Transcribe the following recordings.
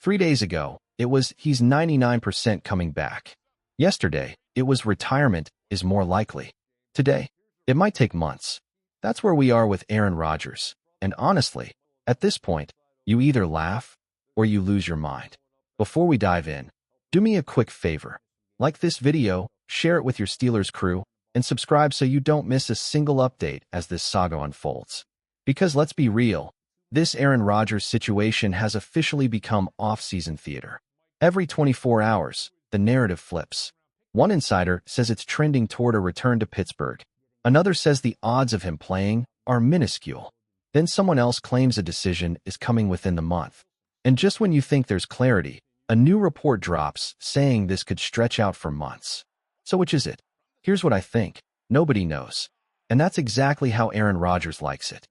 3 days ago, it was he's 99% coming back. Yesterday, it was retirement is more likely. Today, it might take months. That's where we are with Aaron Rodgers. And honestly, at this point, you either laugh or you lose your mind. Before we dive in, do me a quick favor. Like this video, share it with your Steelers crew, and subscribe so you don't miss a single update as this saga unfolds. Because let's be real, this Aaron Rodgers situation has officially become off-season theater. Every 24 hours, the narrative flips. One insider says it's trending toward a return to Pittsburgh. Another says the odds of him playing are minuscule. Then someone else claims a decision is coming within the month. And just when you think there's clarity, a new report drops saying this could stretch out for months. So which is it? Here's what I think. Nobody knows. And that's exactly how Aaron Rodgers likes it.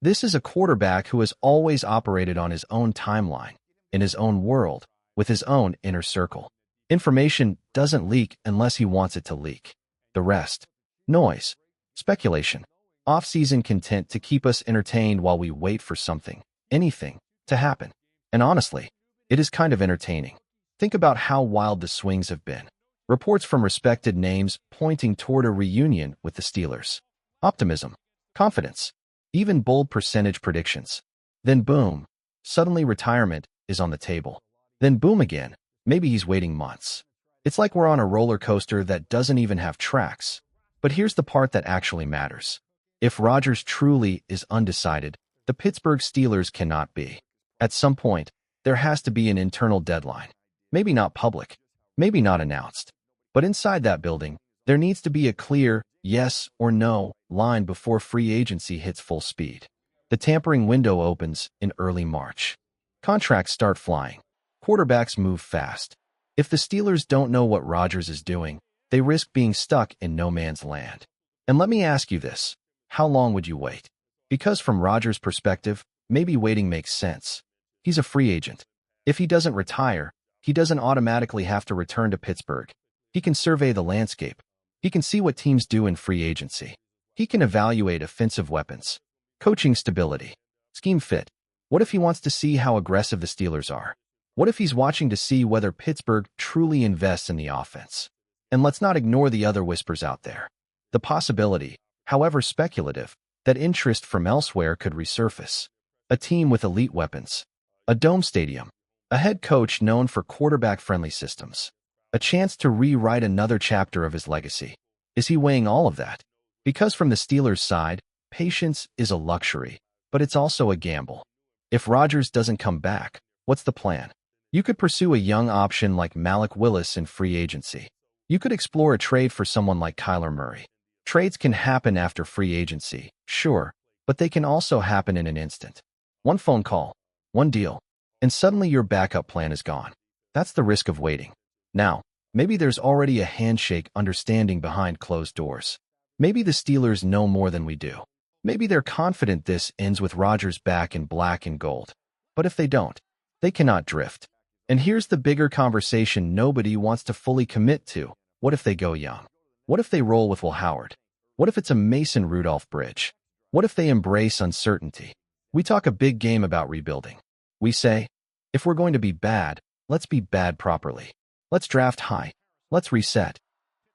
This is a quarterback who has always operated on his own timeline, in his own world, with his own inner circle. Information doesn't leak unless he wants it to leak. The rest, noise, speculation, off-season content to keep us entertained while we wait for something, anything, to happen. And honestly, it is kind of entertaining. Think about how wild the swings have been. Reports from respected names pointing toward a reunion with the Steelers. Optimism, confidence, even bold percentage predictions. Then boom, suddenly retirement is on the table. Then boom again, maybe he's waiting months. It's like we're on a roller coaster that doesn't even have tracks. But here's the part that actually matters. If Rodgers truly is undecided, the Pittsburgh Steelers cannot be. At some point, there has to be an internal deadline. Maybe not public, maybe not announced. But inside that building, there needs to be a clear yes or no line before free agency hits full speed. The tampering window opens in early March. Contracts start flying. Quarterbacks move fast. If the Steelers don't know what Rodgers is doing, they risk being stuck in no man's land. And let me ask you this. How long would you wait? Because from Rodgers' perspective, maybe waiting makes sense. He's a free agent. If he doesn't retire, he doesn't automatically have to return to Pittsburgh. He can survey the landscape. He can see what teams do in free agency. He can evaluate offensive weapons, coaching stability, scheme fit. What if he wants to see how aggressive the Steelers are? What if he's watching to see whether Pittsburgh truly invests in the offense? And let's not ignore the other whispers out there. The possibility, however speculative, that interest from elsewhere could resurface. A team with elite weapons. A dome stadium. A head coach known for quarterback-friendly systems. A chance to rewrite another chapter of his legacy. Is he weighing all of that? Because from the Steelers' side, patience is a luxury, but it's also a gamble. If Rodgers doesn't come back, what's the plan? You could pursue a young option like Malik Willis in free agency. You could explore a trade for someone like Kyler Murray. Trades can happen after free agency, sure, but they can also happen in an instant. One phone call, one deal, and suddenly your backup plan is gone. That's the risk of waiting. Now, maybe there's already a handshake understanding behind closed doors. Maybe the Steelers know more than we do. Maybe they're confident this ends with Rodgers back in black and gold. But if they don't, they cannot drift. And here's the bigger conversation nobody wants to fully commit to. What if they go young? What if they roll with Will Howard? What if it's a Mason Rudolph bridge? What if they embrace uncertainty? We talk a big game about rebuilding. We say, if we're going to be bad, let's be bad properly. Let's draft high. Let's reset.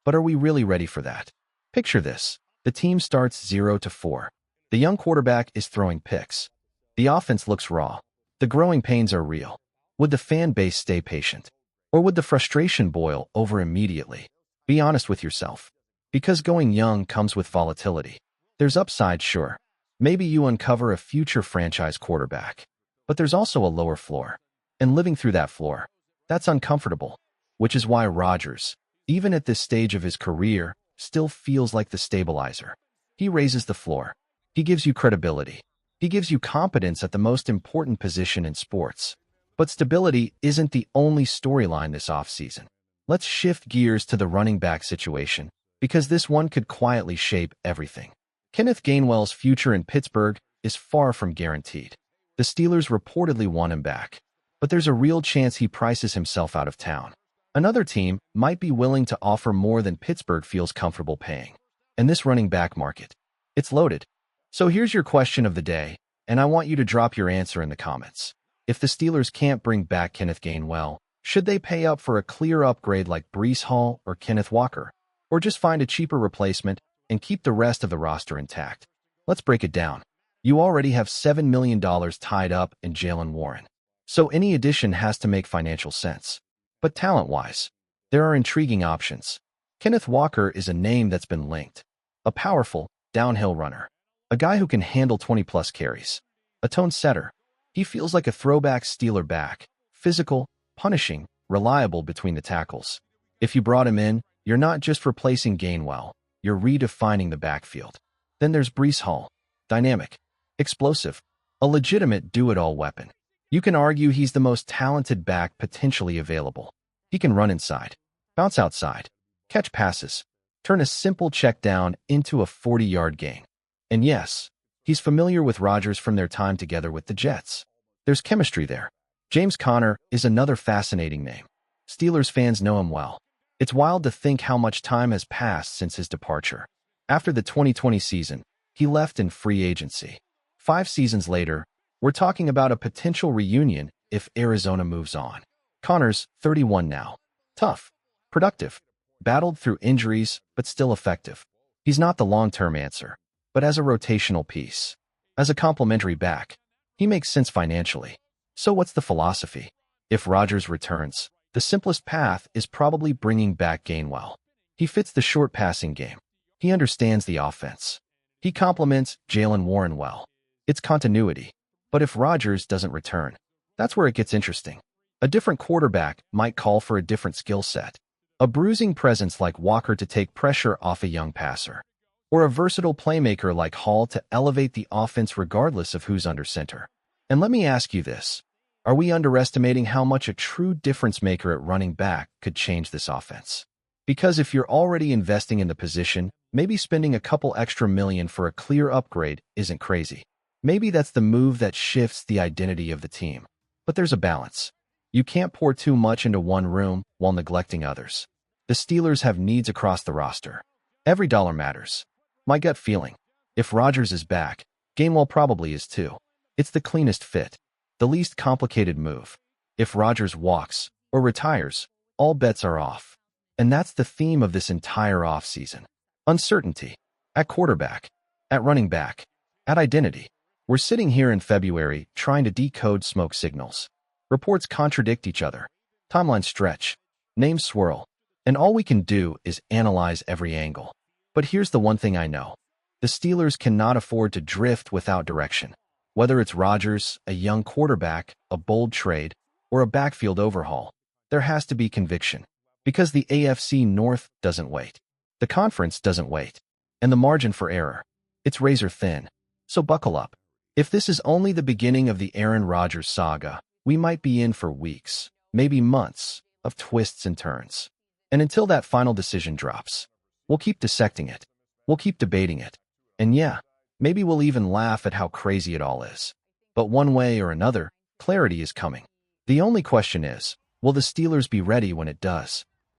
But are we really ready for that? Picture this. The team starts 0-4. The young quarterback is throwing picks. The offense looks raw. The growing pains are real. Would the fan base stay patient? Or would the frustration boil over immediately? Be honest with yourself. Because going young comes with volatility. There's upside, sure. Maybe you uncover a future franchise quarterback. But there's also a lower floor. And living through that floor, that's uncomfortable. Which is why Rodgers, even at this stage of his career, still feels like the stabilizer. He raises the floor. He gives you credibility. He gives you competence at the most important position in sports. But stability isn't the only storyline this offseason. Let's shift gears to the running back situation, because this one could quietly shape everything. Kenneth Gainwell's future in Pittsburgh is far from guaranteed. The Steelers reportedly want him back, but there's a real chance he prices himself out of town. Another team might be willing to offer more than Pittsburgh feels comfortable paying. And this running back market, it's loaded. So here's your question of the day, and I want you to drop your answer in the comments. If the Steelers can't bring back Kenneth Gainwell, should they pay up for a clear upgrade like Breece Hall or Kenneth Walker? Or just find a cheaper replacement and keep the rest of the roster intact? Let's break it down. You already have $7 million tied up in Jaylen Warren, so any addition has to make financial sense. But talent-wise, there are intriguing options. Kenneth Walker is a name that's been linked. A powerful, downhill runner. A guy who can handle 20-plus carries. A tone setter. He feels like a throwback Steeler back. Physical, punishing, reliable between the tackles. If you brought him in, you're not just replacing Gainwell, you're redefining the backfield. Then there's Breece Hall. Dynamic. Explosive. A legitimate do-it-all weapon. You can argue he's the most talented back potentially available. He can run inside, bounce outside, catch passes, turn a simple check down into a 40-yard gain. And yes, he's familiar with Rodgers from their time together with the Jets. There's chemistry there. James Conner is another fascinating name. Steelers fans know him well. It's wild to think how much time has passed since his departure. After the 2020 season, he left in free agency. 5 seasons later, we're talking about a potential reunion if Arizona moves on. Conner's 31 now. Tough. Productive. Battled through injuries, but still effective. He's not the long-term answer, but as a rotational piece. As a complementary back, he makes sense financially. So what's the philosophy? If Rodgers returns, the simplest path is probably bringing back Gainwell. He fits the short passing game. He understands the offense. He complements Jaylen Warren well. It's continuity. But if Rodgers doesn't return, that's where it gets interesting. A different quarterback might call for a different skill set. A bruising presence like Walker to take pressure off a young passer. Or a versatile playmaker like Hall to elevate the offense regardless of who's under center. And let me ask you this. Are we underestimating how much a true difference maker at running back could change this offense? Because if you're already investing in the position, maybe spending a couple extra million for a clear upgrade isn't crazy. Maybe that's the move that shifts the identity of the team. But there's a balance. You can't pour too much into one room while neglecting others. The Steelers have needs across the roster. Every dollar matters. My gut feeling. If Rodgers is back, Gainwell probably is too. It's the cleanest fit. The least complicated move. If Rodgers walks or retires, all bets are off. And that's the theme of this entire offseason. Uncertainty. At quarterback. At running back. At identity. We're sitting here in February trying to decode smoke signals. Reports contradict each other. Timelines stretch. Names swirl. And all we can do is analyze every angle. But here's the one thing I know. The Steelers cannot afford to drift without direction. Whether it's Rodgers, a young quarterback, a bold trade, or a backfield overhaul, there has to be conviction. Because the AFC North doesn't wait. The conference doesn't wait. And the margin for error, it's razor thin. So buckle up. If this is only the beginning of the Aaron Rodgers saga, we might be in for weeks, maybe months, of twists and turns. And until that final decision drops, we'll keep dissecting it. We'll keep debating it. And yeah, maybe we'll even laugh at how crazy it all is. But one way or another, clarity is coming. The only question is, will the Steelers be ready when it does?